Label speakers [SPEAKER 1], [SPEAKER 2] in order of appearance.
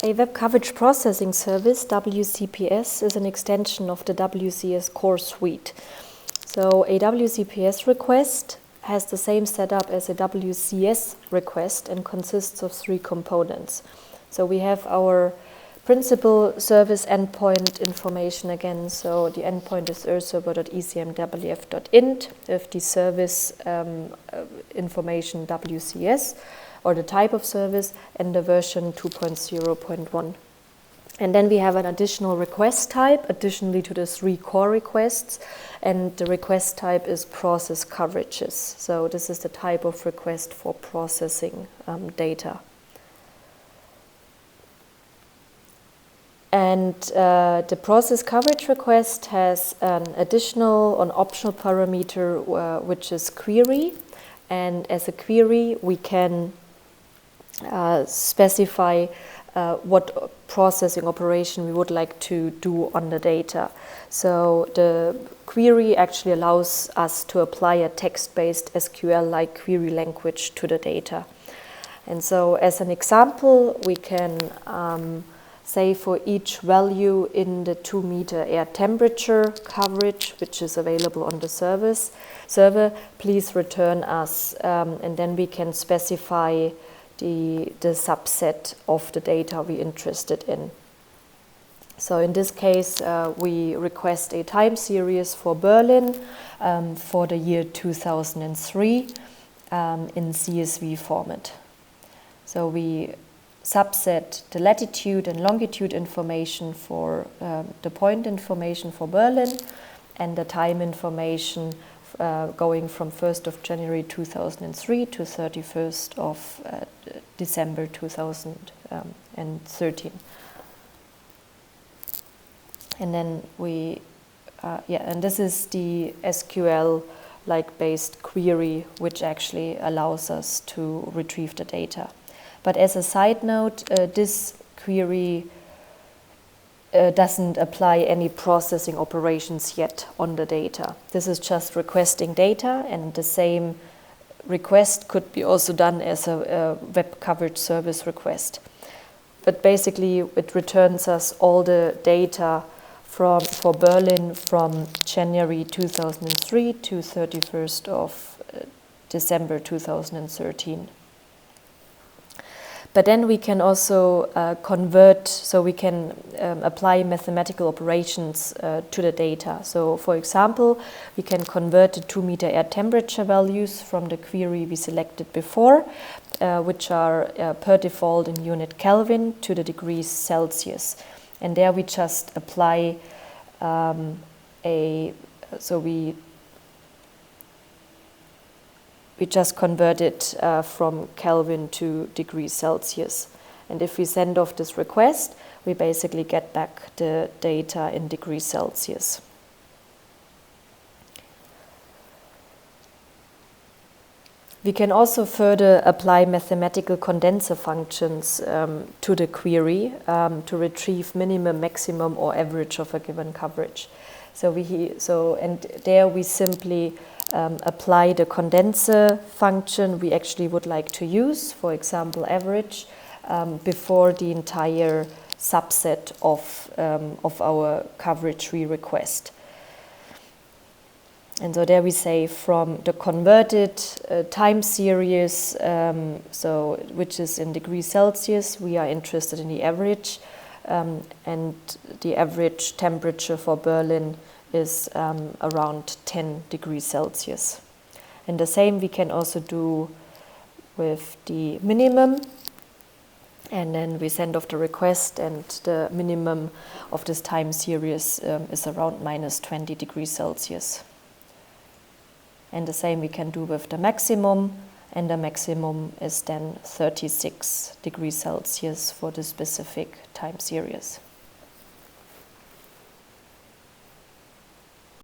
[SPEAKER 1] A web coverage processing service, WCPS, is an extension of the WCS core suite. So a WCPS request has the same setup as a WCS request and consists of 3 components. So we have our principal service endpoint information again. So the endpoint is server.ecmwf.int with the service information WCS, or the type of service, and the version 2.0.1. And then we have an additional request type, additionally to the 3 core requests, and the request type is process coverages. So this is the type of request for processing data. And the process coverage request has an optional parameter, which is query. And as a query, we can specify what processing operation we would like to do on the data. So the query actually allows us to apply a text-based SQL-like query language to the data. And so as an example, we can say for each value in the 2-meter air temperature coverage, which is available on the server, please return us, and then we can specify the subset of the data we're interested in. So in this case, we request a time series for Berlin for the year 2003 in CSV format. So we subset the latitude and longitude information for the point information for Berlin, and the time information going from 1st of January 2003 to 31st of December 2013. And then and this is the SQL-like based query, which actually allows us to retrieve the data. But as a side note, this query doesn't apply any processing operations yet on the data. This is just requesting data, and the same request could be also done as a web coverage service request. But basically, it returns us all the data for Berlin from January 2003 to 31st of December 2013. But then we can also convert, so we can apply mathematical operations to the data. So for example, we can convert the 2-meter air temperature values from the query we selected before, which are per default in unit Kelvin, to the degrees Celsius. And there we just apply we just convert it from Kelvin to degrees Celsius. And if we send off this request, we basically get back the data in degrees Celsius. We can also further apply mathematical condenser functions to the query to retrieve minimum, maximum, or average of a given coverage. And there we simply apply the condenser function we actually would like to use, for example, average, before the entire subset of our coverage we request. And so there we say from the converted time series, which is in degrees Celsius, we are interested in the average, and the average temperature for Berlin is around 10 degrees Celsius. And the same we can also do with the minimum, and then we send off the request, and the minimum of this time series is around minus 20 degrees Celsius. And the same we can do with the maximum, and the maximum is then 36 degrees Celsius for the specific time series.